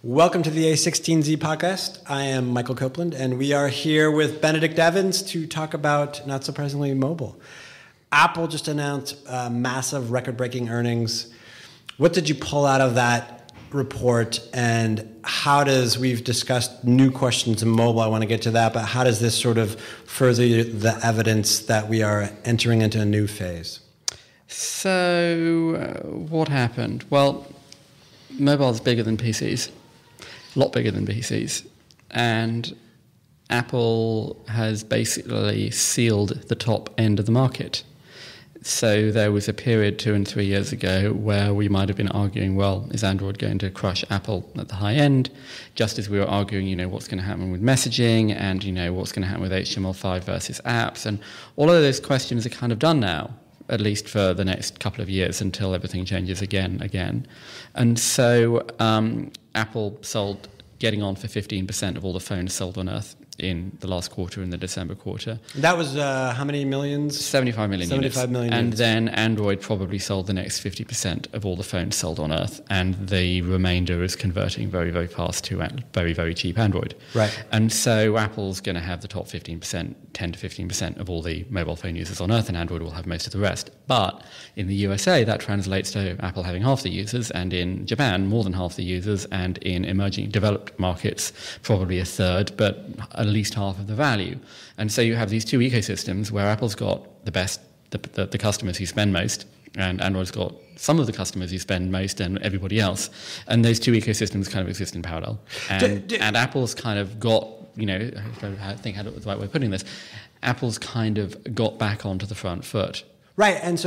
Welcome to the a16z podcast. I am Michael Copeland, and we are here with Benedict Evans to talk about, not surprisingly, mobile. Apple just announced massive record-breaking earnings. What did you pull out of that report, and how does, we've discussed new questions in mobile, I want to get to that, but how does this sort of further the evidence that we are entering into a new phase? So, what happened? Well, mobile is bigger than PCs, a lot bigger than PCs, and Apple has basically sealed the top end of the market. So there was a period 2 and 3 years ago where we might have been arguing, well, is Android going to crush Apple at the high end? Just as we were arguing, what's going to happen with messaging and, what's going to happen with HTML5 versus apps. And all of those questions are kind of done now, at least for the next couple of years until everything changes again. And so Apple sold, getting on for 15% of all the phones sold on Earth in the last quarter, in the December quarter. That was how many millions? 75 million units. 75 million and units. Then Android probably sold the next 50% of all the phones sold on Earth, and the remainder is converting very, very fast to very, very cheap Android. Right. And so Apple's going to have the top 15%, 10 to 15% of all the mobile phone users on Earth, and Android will have most of the rest. But in the USA, that translates to Apple having half the users, and in Japan, more than half the users, and in emerging developed markets, probably a third, but at least half of the value. And so you have these two ecosystems where Apple's got the best, the customers who spend most, and Android's got some of the customers who spend most and everybody else. And those two ecosystems kind of exist in parallel. And Apple's kind of got, I think I had the right way of putting this, Apple's kind of got back onto the front foot. Right, and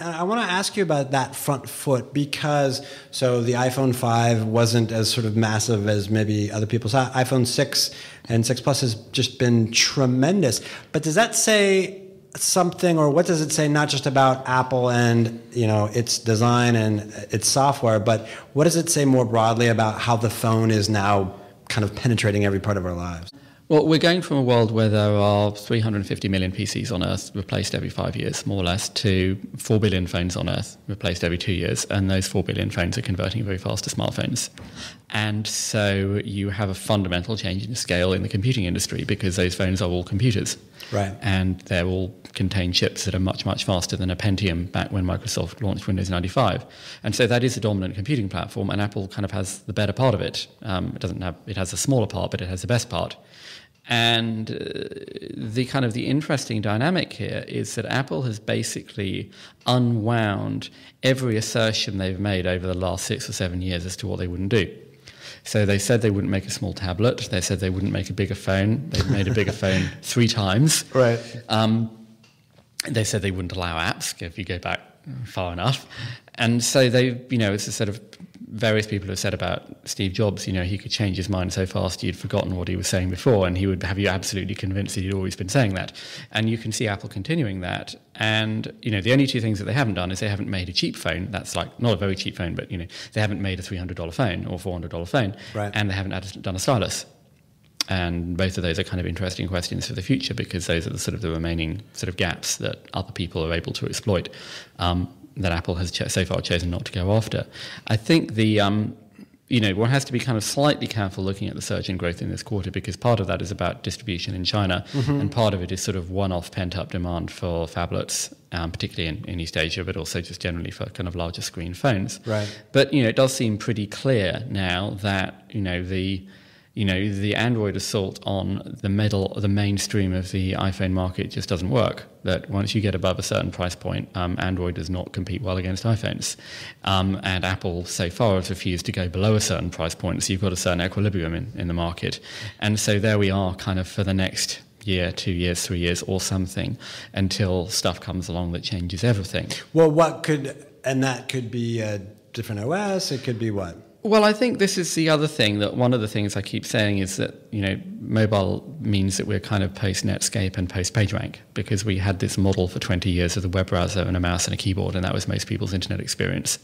I want to ask you about that front foot because, so the iPhone 5 wasn't as sort of massive as maybe other people saw. iPhone 6 and 6 Plus has just been tremendous. But does that say something, or what does it say not just about Apple and, its design and its software, but what does it say more broadly about how the phone is now kind of penetrating every part of our lives? Well, we're going from a world where there are 350 million PCs on Earth replaced every 5 years, more or less, to 4 billion phones on Earth replaced every 2 years, and those 4 billion phones are converting very fast to smartphones. And so you have a fundamental change in scale in the computing industry because those phones are all computers. Right. And they all contain chips that are much, much faster than a Pentium back when Microsoft launched Windows 95. And so that is the dominant computing platform, and Apple kind of has the better part of it. It has a smaller part, but it has the best part. And the interesting dynamic here is that Apple has basically unwound every assertion they've made over the last 6 or 7 years as to what they wouldn't do. So they said they wouldn't make a small tablet. They said they wouldn't make a bigger phone. They've made a bigger phone 3 times. Right. They said they wouldn't allow apps, if you go back far enough. And so it's a sort of, various people have said about Steve Jobs, he could change his mind so fast you'd forgotten what he was saying before, and he would have you absolutely convinced that he'd always been saying that. And you can see Apple continuing that. And, the only two things that they haven't done is they haven't made a cheap phone. That's like, not a very cheap phone, but, they haven't made a $300 phone or $400 phone. Right. And they haven't done a stylus. And both of those are kind of interesting questions for the future because those are the remaining sort of gaps that other people are able to exploit. That Apple has so far chosen not to go after. I think one has to be kind of slightly careful looking at the surge in growth in this quarter because part of that is about distribution in China, and part of it is sort of one-off pent-up demand for phablets, particularly in East Asia, but also just generally for kind of larger screen phones. Right. But, it does seem pretty clear now that, the Android assault on the mainstream of the iPhone market just doesn't work. That once you get above a certain price point, Android does not compete well against iPhones. And Apple so far has refused to go below a certain price point, so you've got a certain equilibrium in the market. And so there we are kind of for the next year, 2 years, 3 years or something until stuff comes along that changes everything. Well, that could be a different OS, it could be what? Well, I think this is the other thing, that one of the things I keep saying is that, mobile means that we're kind of post-Netscape and post-PageRank because we had this model for 20 years of the web browser and a mouse and a keyboard, and that was most people's internet experience.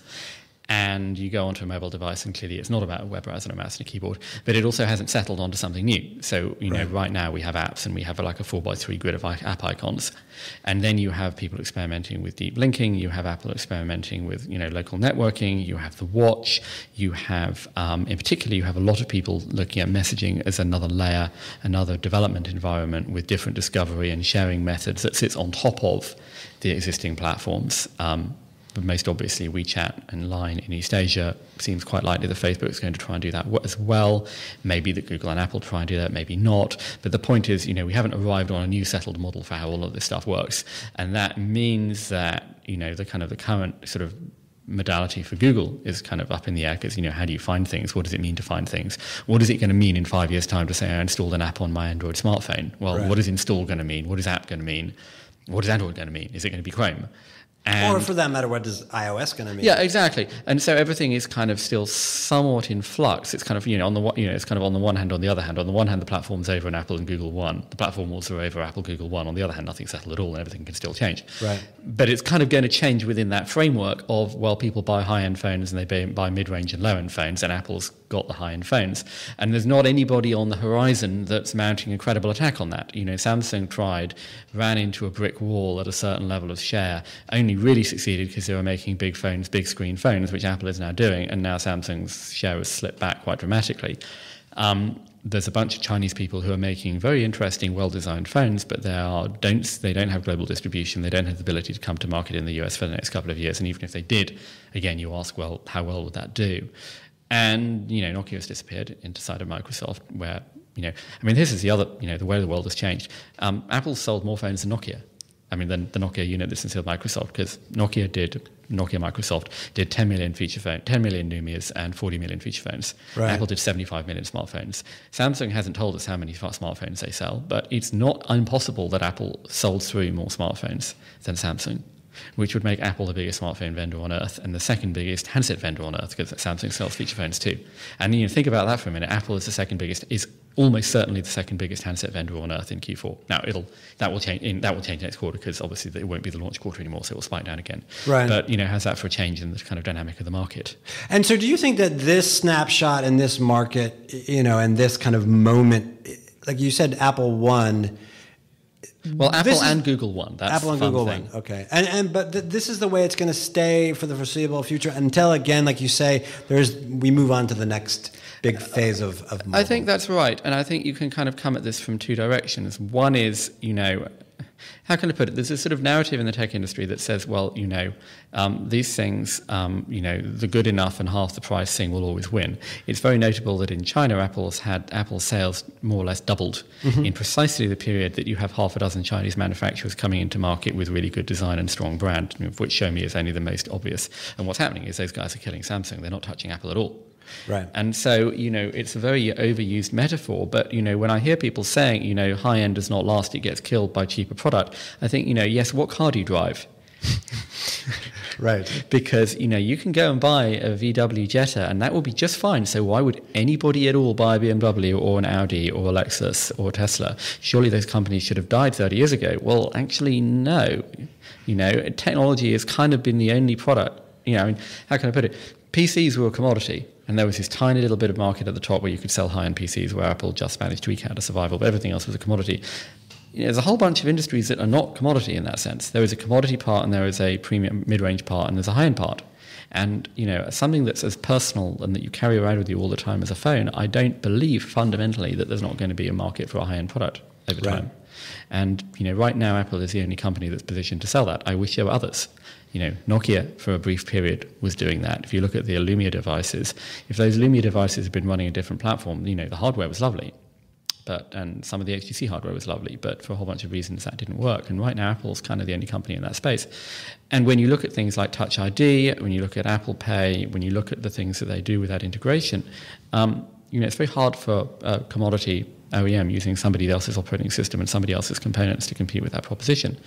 and you go onto a mobile device, and clearly it's not about a web browser and a mouse and a keyboard, but it also hasn't settled onto something new. So, right now we have apps, and we have like a 4x3 grid of app icons. And then you have people experimenting with deep linking, you have Apple experimenting with, local networking, you have the watch, you have, in particular, you have a lot of people looking at messaging as another layer, another development environment with different discovery and sharing methods that sits on top of the existing platforms. But most obviously, WeChat and Line in East Asia seems quite likely that Facebook is going to try and do that as well. Maybe that Google and Apple try and do that, maybe not. But the point is, we haven't arrived on a new settled model for how all of this stuff works. And that means that, the current sort of modality for Google is kind of up in the air because, how do you find things? What does it mean to find things? What is it going to mean in 5 years' time to say I installed an app on my Android smartphone? Well, What is install going to mean? What is app going to mean? What is Android going to mean? Is it going to be Chrome? Or for that matter, what is iOS going to mean? Yeah, exactly. And so everything is kind of still somewhat in flux. It's kind of, it's kind of on the one hand, on the other hand. On the one hand, the platform's over in Apple and Google One. The platform also over Apple, Google One. On the other hand, nothing's settled at all, and everything can still change. Right. But it's kind of going to change within that framework of, people buy high-end phones and they buy mid-range and low-end phones, and Apple's got the high-end phones. And there's not anybody on the horizon that's mounting a credible attack on that. Samsung ran into a brick wall at a certain level of share, only really succeeded because they were making big phones, big screen phones, which Apple is now doing, and now Samsung's share has slipped back quite dramatically. There's a bunch of Chinese people who are making very interesting, well-designed phones, but they don't have global distribution. They don't have the ability to come to market in the US for the next couple of years. And even if they did, again, you ask, well, how well would that do? And, Nokia's disappeared inside of Microsoft, where, this is the other, the way the world has changed. Apple sold more phones than Nokia. Than the Nokia unit that's inside Microsoft, because Nokia Microsoft did 10 million Numias and 40 million feature phones. Right. Apple did 75 million smartphones. Samsung hasn't told us how many smartphones they sell, but it's not impossible that Apple sold through more smartphones than Samsung, which would make Apple the biggest smartphone vendor on earth and the second biggest handset vendor on earth, because Samsung sells feature phones too. And think about that for a minute. Apple is almost certainly the second biggest handset vendor on earth in Q4. Now that will change next quarter, because obviously it won't be the launch quarter anymore, so it will spike down again. Right. But how's that for a change in the kind of dynamic of the market? And so, do you think that this snapshot in this market, and this kind of moment, like you said, Apple won. Well, Apple and Google won. That's Apple and fun Google thing. won. Okay, but this is the way it's going to stay for the foreseeable future until, again, like you say, we move on to the next big phase of mobile. I think that's right, and I think you can kind of come at this from two directions. One is, how can I put it? There's a sort of narrative in the tech industry that says, well, these things, the good enough and half the price thing will always win. It's very notable that in China, Apple's sales more or less doubled in precisely the period that you have half a dozen Chinese manufacturers coming into market with really good design and strong brand, of which Xiaomi is only the most obvious. And what's happening is those guys are killing Samsung. They're not touching Apple at all. Right. And so, it's a very overused metaphor, but, when I hear people saying, high end does not last, it gets killed by cheaper product, I think, yes, what car do you drive? Right. Because, you can go and buy a VW Jetta and that will be just fine. So why would anybody at all buy a BMW or an Audi or a Lexus or a Tesla? Surely those companies should have died 30 years ago. Well, actually, no. Technology has kind of been the only product, how can I put it? PCs were a commodity, and there was this tiny little bit of market at the top where you could sell high-end PCs where Apple just managed to eke out a survival, but everything else was a commodity. There's a whole bunch of industries that are not commodity in that sense. There is a commodity part, and there is a premium mid-range part, and there's a high-end part. And, something that's as personal and that you carry around with you all the time as a phone, I don't believe fundamentally that there's not going to be a market for a high-end product over time. Right. And, right now Apple is the only company that's positioned to sell that. I wish there were others. Nokia, for a brief period, was doing that. If you look at the Lumia devices, if those Lumia devices had been running a different platform, the hardware was lovely, and some of the HTC hardware was lovely, but for a whole bunch of reasons that didn't work. And right now, Apple's kind of the only company in that space. And when you look at things like Touch ID, when you look at Apple Pay, when you look at the things that they do with that integration, it's very hard for a commodity OEM using somebody else's operating system and somebody else's components to compete with that proposition.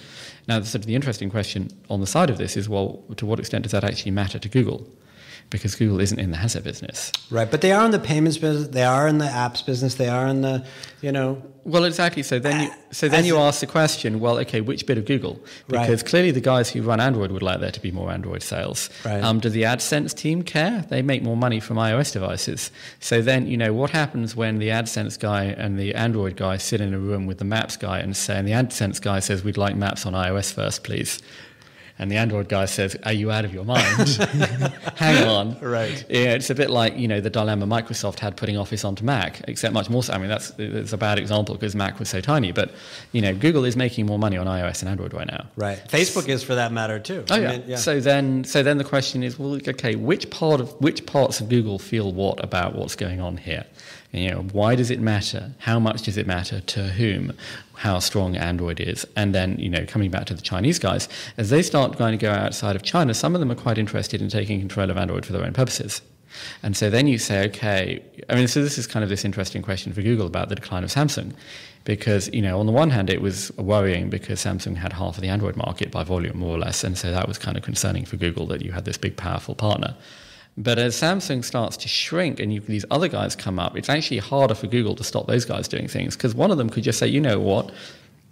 Now, the interesting question on the side of this is, well, to what extent does that actually matter to Google? because Google isn't in the handset business. Right, but they are in the payments business. They are in the apps business. They are in the, Well, exactly. So then you ask the question, well, okay, which bit of Google? Because clearly the guys who run Android would like there to be more Android sales. Right. Do the AdSense team care? They make more money from iOS devices. So then, what happens when the AdSense guy and the Android guy sit in a room with the Maps guy and the AdSense guy says, we'd like Maps on iOS first, please. And the Android guy says, are you out of your mind? Hang on. Right. Yeah, it's a bit like, the dilemma Microsoft had putting Office onto Mac, except much more so. I mean, it's a bad example because Mac was so tiny. But, Google is making more money on iOS and Android right now. Right. Facebook is for that matter, too. Oh, yeah. So then the question is, well, okay, which parts of Google feel what about what's going on here? Why does it matter? How much does it matter? To whom? How strong Android is? And then, coming back to the Chinese guys, as they start going to go outside of China, some of them are quite interested in taking control of Android for their own purposes. And so then you say, okay, so this is kind of this interesting question for Google about the decline of Samsung. Because, on the one hand, it was worrying because Samsung had half of the Android market by volume, more or less. And so that was kind of concerning for Google that you had this big, powerful partner. But as Samsung starts to shrink and these other guys come up, it's actually harder for Google to stop those guys doing things because one of them could just say, you know what,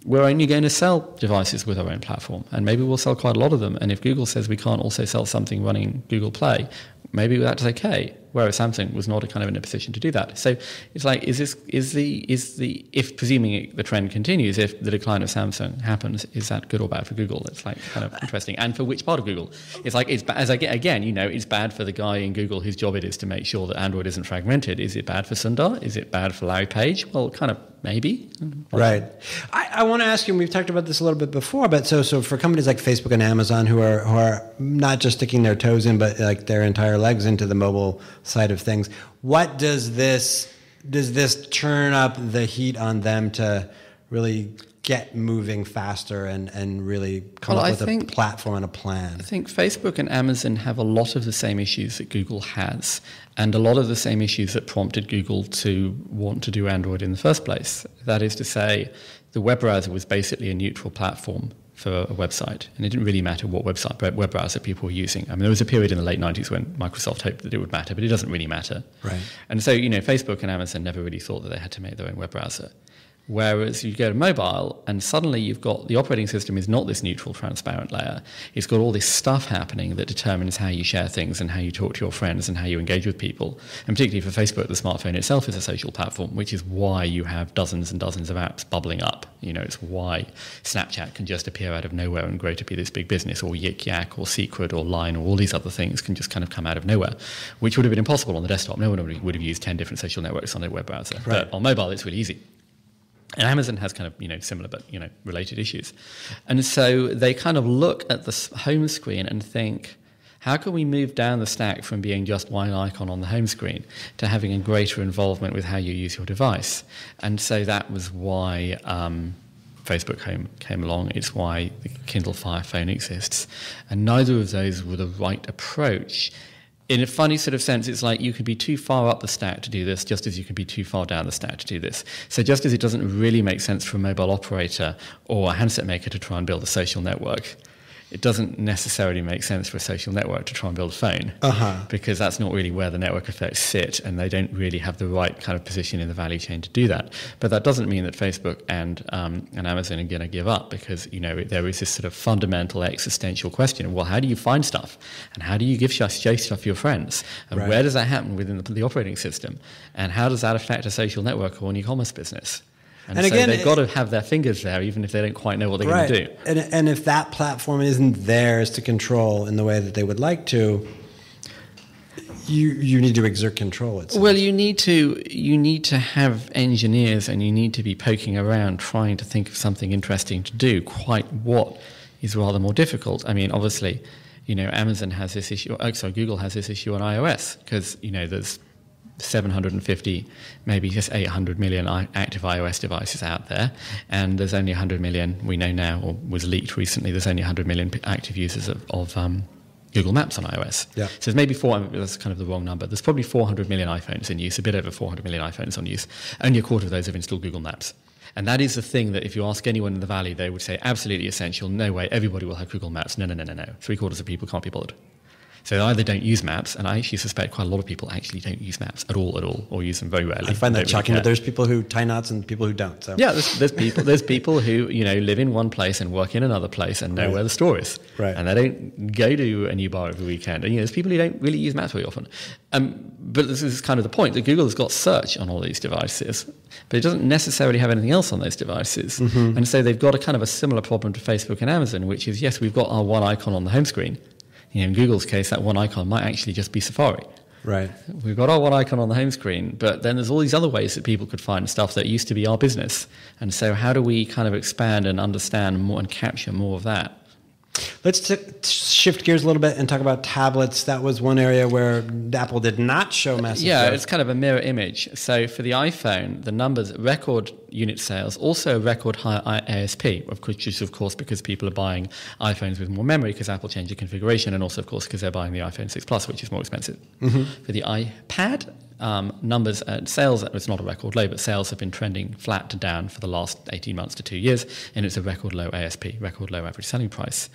we're only going to sell devices with our own platform and maybe we'll sell quite a lot of them. And if Google says we can't also sell something running Google Play, maybe that's okay. Whereas Samsung was not in a position to do that. So it's like, if presuming the trend continues, if the decline of Samsung happens, is that good or bad for Google? It's like kind of interesting. And for which part of Google? It's like, it's bad for the guy in Google whose job it is to make sure that Android isn't fragmented. Is it bad for Sundar? Is it bad for Larry Page? Well, kind of maybe. Right. I want to ask you, and we've talked about this a little bit before, but so for companies like Facebook and Amazon who are not just sticking their toes in, but like their entire legs into the mobile side of things, what does this turn up the heat on them to really get moving faster and really come up with a platform and a plan? I think Facebook and Amazon have a lot of the same issues that Google has and a lot of the same issues that prompted Google to want to do Android in the first place. That is to say, the web browser was basically a neutral platform for a website, and it didn't really matter what web browser people were using. I mean, there was a period in the late 90s when Microsoft hoped that it would matter, but it doesn't really matter. Right. And so, Facebook and Amazon never really thought that they had to make their own web browser. Whereas you go to mobile and suddenly you've got the operating system is not this neutral, transparent layer. It's got all this stuff happening that determines how you share things and how you talk to your friends and how you engage with people. And particularly for Facebook, the smartphone itself is a social platform, which is why you have dozens and dozens of apps bubbling up. It's why Snapchat can just appear out of nowhere and grow to be this big business, or Yik Yak or Secret or Line or all these other things can just kind of come out of nowhere, which would have been impossible on the desktop. No one would have used 10 different social networks on their web browser. Right. But on mobile, it's really easy. And Amazon has kind of, similar but, related issues. And so they kind of look at the home screen and think, how can we move down the stack from being just one icon on the home screen to having a greater involvement with how you use your device? And so that was why Facebook Home came along. It's why the Kindle Fire Phone exists. And neither of those were the right approach. In a funny sort of sense, it's like you can be too far up the stack to do this, just as you can be too far down the stack to do this. So just as it doesn't really make sense for a mobile operator or a handset maker to try and build a social network, it doesn't necessarily make sense for a social network to try and build a phone, because that's not really where the network effects sit, and they don't really have the right kind of position in the value chain to do that. But that doesn't mean that Facebook and Amazon are going to give up, because there is this sort of fundamental existential question of, well, how do you find stuff, and how do you show stuff to your friends, and where does that happen within the operating system, and how does that affect a social network or an e-commerce business? And so again, they've got to have their fingers there, even if they don't quite know what they're going to do. And if that platform isn't theirs to control in the way that they would like to, you need to exert control. It seems. Well, you need to have engineers, and you need to be poking around trying to think of something interesting to do. Quite what is rather more difficult. I mean, obviously, Amazon has this issue. Google has this issue on iOS because there's 750, maybe just 800 million active iOS devices out there, and there's only 100 million, we know now, or was leaked recently, there's only 100 million active users of Google Maps on iOS. Yeah. So it's maybe that's kind of the wrong number. There's probably 400 million iPhones in use, a bit over 400 million iPhones on use. Only a quarter of those have installed Google Maps. And that is the thing that if you ask anyone in the Valley, they would say absolutely essential, no way, everybody will have Google Maps. No. 3/4 of people can't be bothered. So they either don't use maps, and I actually suspect quite a lot of people actually don't use maps at all, or use them very rarely. I find that shocking, but there's people who tie knots and people who don't. So. Yeah, there's people who, you know, live in one place and work in another place and know where the store is. Right. And they don't go to a new bar every weekend. And, you know, there's people who don't really use maps very often. But this is kind of the point, that Google has got search on all these devices, but it doesn't necessarily have anything else on those devices. Mm-hmm. And so they've got a kind of a similar problem to Facebook and Amazon, which is, yes, we've got our one icon on the home screen. You know, in Google's case, that one icon might actually just be Safari. Right. We've got our one icon on the home screen, but then there's all these other ways that people could find stuff that used to be our business. And so how do we kind of expand and understand more and capture more of that? Let's shift gears a little bit and talk about tablets. That was one area where Apple did not show massive growth. It's kind of a mirror image. So for the iPhone, the numbers, record unit sales, also record high ASP, which is, of course, because people are buying iPhones with more memory because Apple changed the configuration, and also, of course, because they're buying the iPhone 6 Plus, which is more expensive. Mm-hmm. For the iPad, numbers and sales, it's not a record low, but sales have been trending flat to down for the last 18 months to 2 years, and it's a record low ASP, record low average selling price.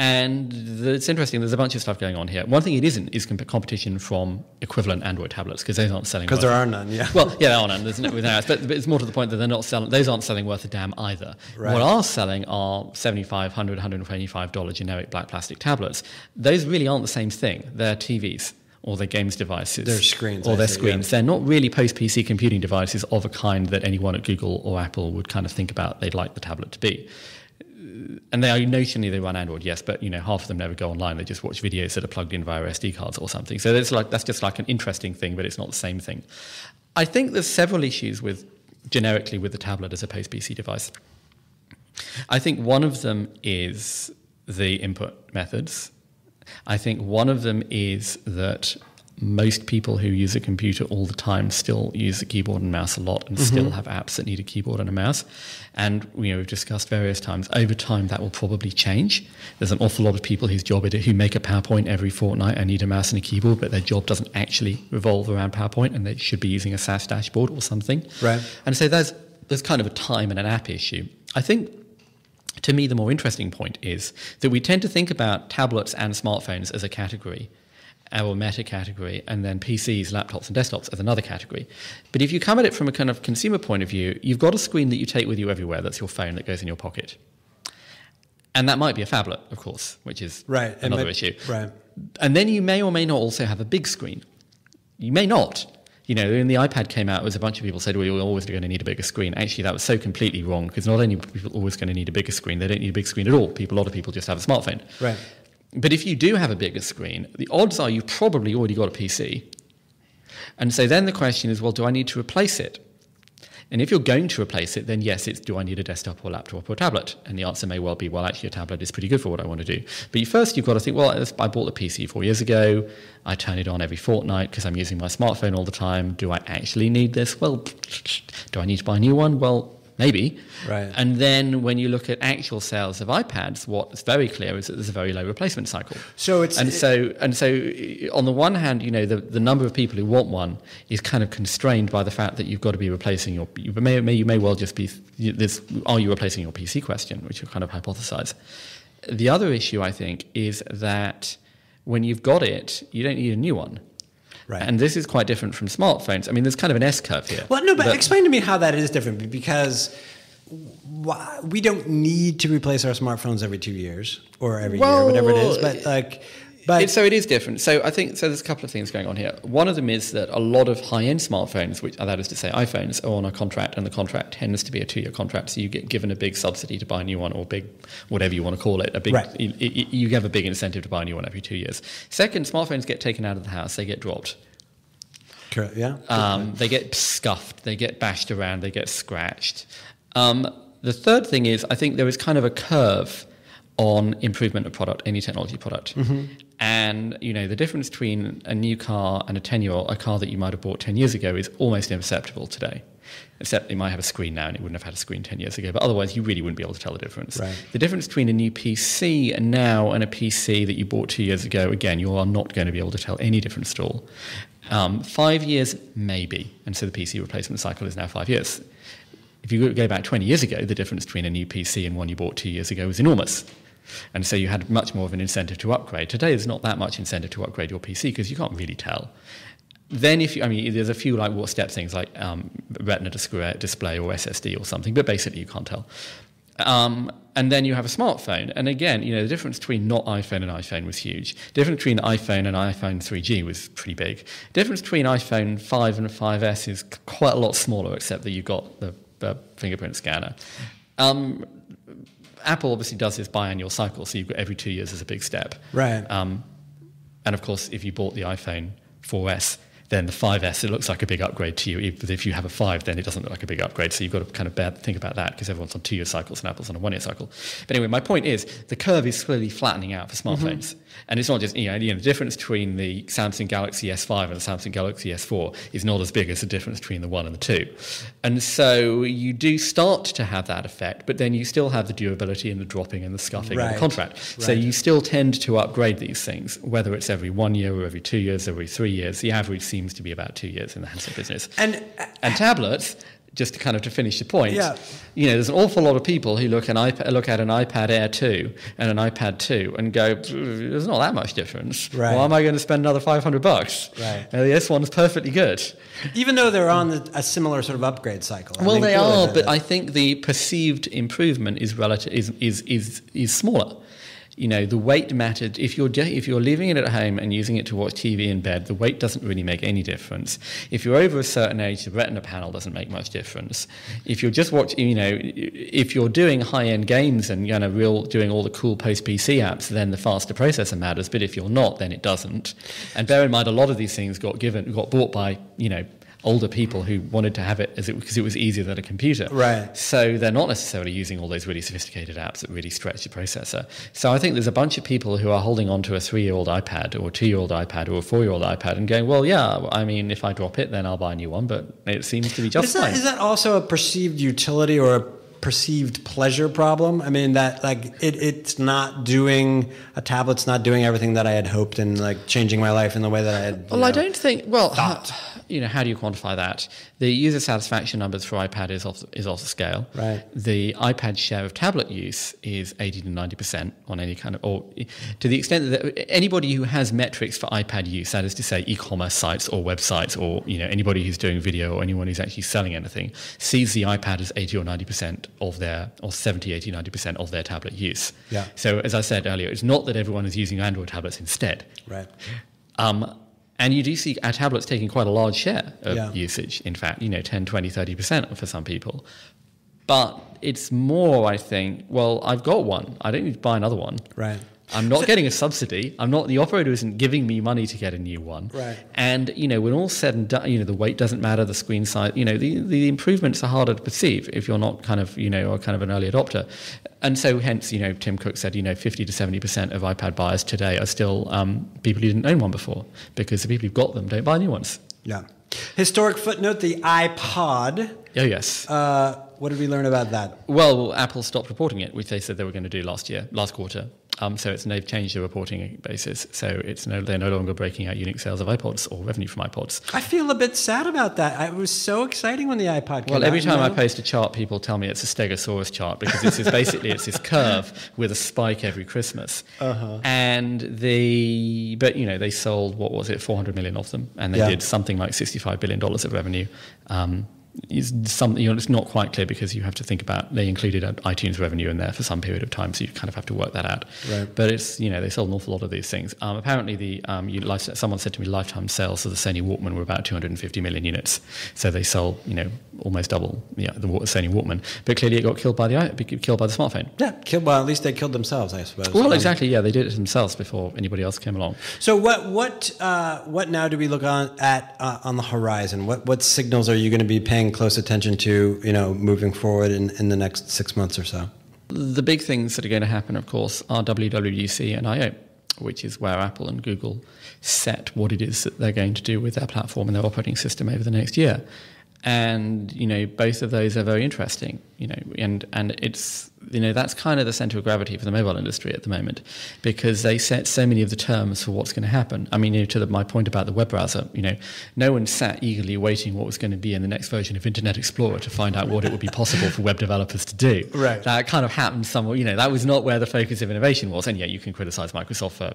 And it's interesting, there's a bunch of stuff going on here. One thing it isn't is competition from equivalent Android tablets, because those aren't selling because there are none, yeah. Well, yeah, there are none, there's no, but it's more to the point that they're not selling, those aren't selling worth a damn either. Right. What are selling are $75, $100, $125 generic black plastic tablets. Those really aren't the same thing. They're TVs. Or their games devices. Their screens. Or their screens. Yeah. They're not really post-PC computing devices of a kind that anyone at Google or Apple would kind of think about they'd like the tablet to be. And they are notionally, they run Android, yes, but you know, half of them never go online. They just watch videos that are plugged in via SD cards or something. So that's just like an interesting thing, but it's not the same thing. I think there's several issues generically with the tablet as a post-PC device. I think one of them is the input methods. I think one of them is that most people who use a computer all the time still use a keyboard and mouse a lot, and still have apps that need a keyboard and a mouse. And we've discussed various times, over time that will probably change. There's an awful lot of people whose job it is, who make a PowerPoint every fortnight and need a mouse and a keyboard, but their job doesn't actually revolve around PowerPoint, and they should be using a SaaS dashboard or something. Right. And so there's kind of a time and an app issue. I think, to me, the more interesting point is that we tend to think about tablets and smartphones as a category, or meta category, and then PCs, laptops, and desktops as another category. But if you come at it from a kind of consumer point of view, you've got a screen that you take with you everywhere. That's your phone that goes in your pocket. And that might be a phablet, of course, which is another issue. Right. And then you may or may not also have a big screen. You may not. You know, when the iPad came out, it was a bunch of people said, well, you're always going to need a bigger screen. Actually, that was so completely wrong, because not only are people always going to need a bigger screen, they don't need a big screen at all. A lot of people just have a smartphone. Right. But if you do have a bigger screen, the odds are you've probably already got a PC. And so then the question is, well, do I need to replace it? And if you're going to replace it, then yes, it's do I need a desktop or laptop or tablet? And the answer may well be, well, actually a tablet is pretty good for what I want to do. But first you've got to think, well, I bought the PC 4 years ago. I turn it on every fortnight because I'm using my smartphone all the time. Do I actually need this? Well, do I need to buy a new one? Well, maybe. Right. And then when you look at actual sales of iPads, what's very clear is that there's a very low replacement cycle. So on the one hand, you know, the number of people who want one is kind of constrained by the fact that you've got to be replacing you may well just be this, are you replacing your PC question, which you kind of hypothesize. The other issue, I think, is that when you've got it, you don't need a new one. Right. And this is quite different from smartphones. I mean, there's kind of an S-curve here. Well, no, but explain to me how that is different, because we don't need to replace our smartphones every 2 years or every year, whatever it is. So it is different. So I think there's a couple of things going on here. One of them is that a lot of high-end smartphones, which that is to say iPhones, are on a contract, and the contract tends to be a 2-year contract. So you get given a big subsidy to buy a new one, or big, whatever you want to call it. You have a big incentive to buy a new one every 2 years. Second, smartphones get taken out of the house. They get dropped. Correct. Yeah. They get scuffed. They get bashed around. They get scratched. The third thing is, I think there is kind of a curve on improvement of product, any technology product. Mm-hmm. And, you know, the difference between a new car and a 10-year-old, a car that you might have bought 10 years ago, is almost imperceptible today. Except it might have a screen now, and it wouldn't have had a screen 10 years ago. But otherwise, you really wouldn't be able to tell the difference. Right. The difference between a new PC now and a PC that you bought 2 years ago, again, you are not going to be able to tell any difference at all. 5 years, maybe. And so the PC replacement cycle is now 5 years. If you go back 20 years ago, the difference between a new PC and one you bought 2 years ago was enormous. And so you had much more of an incentive to upgrade. Today, there's not that much incentive to upgrade your PC because you can't really tell. Then there's a few like what step things like Retina display or SSD or something, but basically you can't tell. And then you have a smartphone. And again, the difference between not iPhone and iPhone was huge. The difference between iPhone and iPhone 3G was pretty big. The difference between iPhone 5 and 5S is quite a lot smaller, except that you've got the fingerprint scanner. Apple obviously does this biannual cycle, so you've got every 2 years as a big step. Right. And of course, if you bought the iPhone 4S, then the 5S, it looks like a big upgrade to you. But if you have a 5, then it doesn't look like a big upgrade. So you've got to kind of think about that because everyone's on 2-year cycles and Apple's on a 1-year cycle. But anyway, my point is the curve is slowly flattening out for smartphones. Mm-hmm. And it's not just, the difference between the Samsung Galaxy S5 and the Samsung Galaxy S4 is not as big as the difference between the 1 and the 2. And so you do start to have that effect, but then you still have the durability and the dropping and the scuffing and the contract. Right. So you still tend to upgrade these things, whether it's every 1 year or every 2 years or every 3 years. The average seems to be about 2 years in the handset business. And tablets, just to finish the point, there's an awful lot of people who look at an iPad Air 2 and an iPad 2 and go, there's not that much difference. Right. Why am I going to spend another $500? Right. This one's perfectly good. Even though they're on a similar sort of upgrade cycle. Well, they are, but I think the perceived improvement is smaller. The weight mattered. If you're leaving it at home and using it to watch TV in bed, the weight doesn't really make any difference. If you're over a certain age, the Retina panel doesn't make much difference. If you're just watching, if you're doing high-end games and doing all the cool post-PC apps, then the faster processor matters. But if you're not, then it doesn't. And bear in mind, a lot of these things got bought by older people who wanted to have it because it was easier than a computer. Right. So they're not necessarily using all those really sophisticated apps that really stretch the processor. So I think there's a bunch of people who are holding on to a 3-year-old iPad or a 2-year-old iPad or a 4-year-old iPad and going, well, if I drop it, then I'll buy a new one. But it seems to be just fine. Is that also a perceived utility or a perceived pleasure problem? I mean, that it's not doing, a tablet's not doing everything that I had hoped and changing my life in the way that I had I don't think, thought. How do you quantify that? The user satisfaction numbers for iPad is off the scale. Right. The iPad share of tablet use is 80 to 90% on any kind of, or to the extent that anybody who has metrics for iPad use, that is to say e-commerce sites or websites or anybody who's doing video or anyone who's actually selling anything, sees the iPad as 80 or 90% of their, or 70, 80, 90% of their tablet use. Yeah. So as I said earlier, it's not that everyone is using Android tablets instead. Right. And you do see our tablets taking quite a large share of usage, in fact, 10, 20, 30% for some people. But it's more, I think, I've got one. I don't need to buy another one. Right. I'm not getting a subsidy. The operator isn't giving me money to get a new one. Right. And, when all said and done, the weight doesn't matter, the screen size, the improvements are harder to perceive if you're not kind of an early adopter. And so hence, Tim Cook said, 50 to 70% of iPad buyers today are still people who didn't own one before because the people who've got them don't buy new ones. Yeah. Historic footnote, the iPod. Oh, yes. What did we learn about that? Well, Apple stopped reporting it, which they said they were going to do last quarter. So they've changed the reporting basis. So they're no longer breaking out unique sales of iPods or revenue from iPods. I feel a bit sad about that. It was so exciting when the iPod came out. Well, every time I post a chart, people tell me it's a Stegosaurus chart because it's this curve with a spike every Christmas. Uh-huh. And they sold, 400 million of them, and they did something like $65 billion of revenue. It's not quite clear because you have to think about they included iTunes revenue in there for some period of time, so you kind of have to work that out. Right. But it's they sold an awful lot of these things. Apparently, someone said to me lifetime sales of the Sony Walkman were about 250 million units, so they sold almost double the Sony Walkman. But clearly, it got killed by the smartphone. Yeah, at least they killed themselves, I suppose. Well, exactly. Yeah, they did it themselves before anybody else came along. So what now do we look at on the horizon? What signals are you going to be paying close attention to, moving forward in the next 6 months or so? The big things that are going to happen, of course, are WWDC and I/O, which is where Apple and Google set what it is that they're going to do with their platform and their operating system over the next year. And, both of those are very interesting, and it's that's kind of the center of gravity for the mobile industry at the moment, because they set so many of the terms for what's going to happen. I mean, my point about the web browser, no one sat eagerly waiting what was going to be in the next version of Internet Explorer to find out what it would be possible for web developers to do. Right. That kind of happened somewhere, that was not where the focus of innovation was. And yet you can criticize Microsoft for,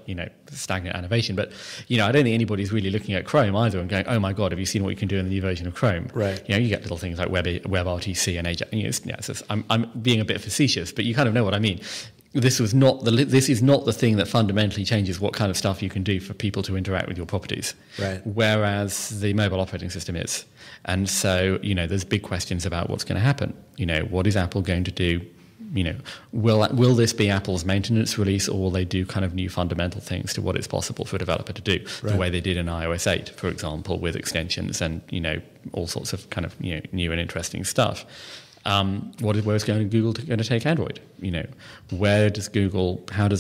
stagnant innovation. But, I don't think anybody's really looking at Chrome either and going, oh my God, have you seen what you can do in the new version of Chrome? Right. You get little things like WebRTC and Ajax. I'm being a bit facetious, but you kind of know what I mean. This is not the thing that fundamentally changes what kind of stuff you can do for people to interact with your properties. Right. Whereas the mobile operating system is. And so, there's big questions about what's going to happen. What is Apple going to do? Will this be Apple's maintenance release, or will they do kind of new fundamental things to what it's possible for a developer to do, the way they did in iOS 8, for example, with extensions and, all sorts of kind of, new and interesting stuff. Where's Google going to take Android? How does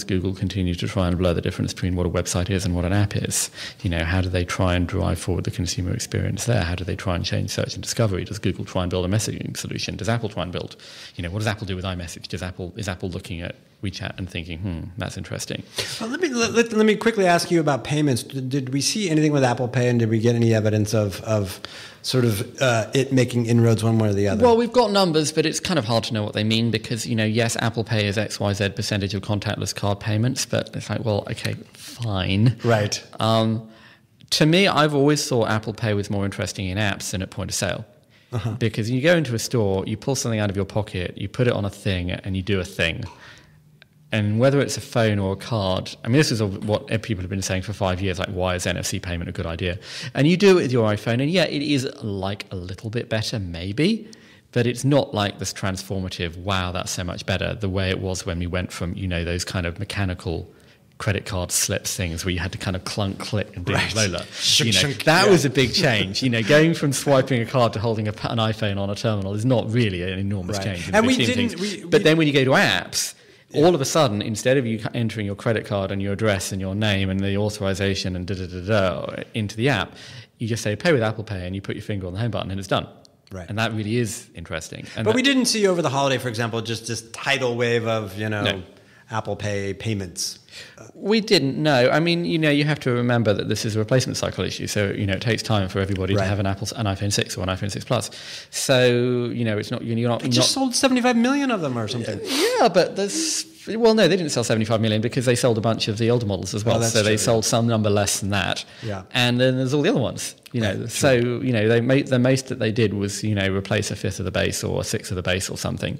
Google continue to try and blur the difference between what a website is and what an app is? How do they try and drive forward the consumer experience there? How do they try and change search and discovery? Does Google try and build a messaging solution? Does Apple try and build, what does Apple do with iMessage? Is Apple looking at WeChat and thinking, that's interesting? Well, let me quickly ask you about payments. Did we see anything with Apple Pay, and did we get any evidence of sort of it making inroads one way or the other? Well, we've got numbers, but it's kind of hard to know what they mean because, yes, Apple Pay is XYZ percentage of contactless card payments, but it's like, well, okay, fine. Right. To me, I've always thought Apple Pay was more interesting in apps than at point of sale. Because you go into a store, you pull something out of your pocket, you put it on a thing, and you do a thing. And whether it's a phone or a card, I mean, this is what people have been saying for 5 years, like, why is NFC payment a good idea? And you do it with your iPhone, and yeah, it is like a little bit better, maybe, but it's not like this transformative, wow, that's so much better, the way it was when we went from, those kind of mechanical credit card slips things where you had to kind of clunk, click, and do Lola. That was a big change. Going from swiping a card to holding an iPhone on a terminal is not really an enormous change. And we didn't. But then when you go to apps, all of a sudden, instead of you entering your credit card and your address and your name and the authorization and into the app, you just say pay with Apple Pay and you put your finger on the home button and it's done. Right. And that really is interesting. But we didn't see over the holiday, for example, just this tidal wave of, No. Apple Pay payments. We didn't know. I mean, you have to remember that this is a replacement cycle issue. So, it takes time for everybody to have an iPhone 6 or an iPhone 6 Plus. So, it's not... They just sold 75 million of them or something. Yeah, but there's... Well, no, they didn't sell 75 million because they sold a bunch of the older models as well. So they sold some number less than that. Yeah. And then there's all the other ones, So, the most that they did was, replace a fifth of the base or a sixth of the base or something.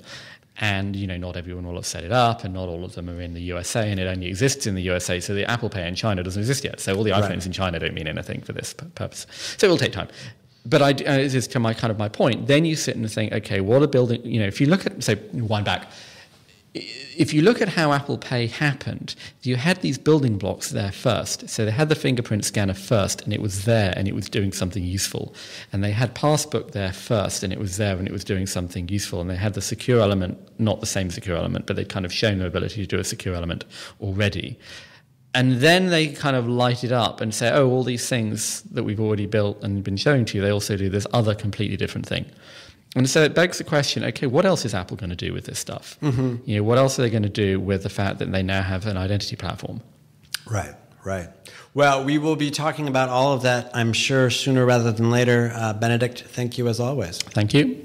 And, not everyone will have set it up, and not all of them are in the USA, and it only exists in the USA, so the Apple Pay in China doesn't exist yet. So all the iPhones in China don't mean anything for this purpose. So it will take time. But this is to my point. Then you sit and think, okay, what are building... if you look at, say, wind back... If you look at how Apple Pay happened, you had these building blocks there first. So they had the fingerprint scanner first, and it was there, and it was doing something useful. And they had Passbook there first, and it was there, and it was doing something useful. And they had the secure element, not the same secure element, but they'd kind of shown their ability to do a secure element already. And then they kind of light it up and say, oh, all these things that we've already built and been showing to you, they also do this other completely different thing. And so it begs the question, okay, what else is Apple going to do with this stuff? Mm-hmm. What else are they going to do with the fact that they now have an identity platform? Right. Well, we will be talking about all of that, I'm sure, sooner rather than later. Benedict, thank you as always. Thank you.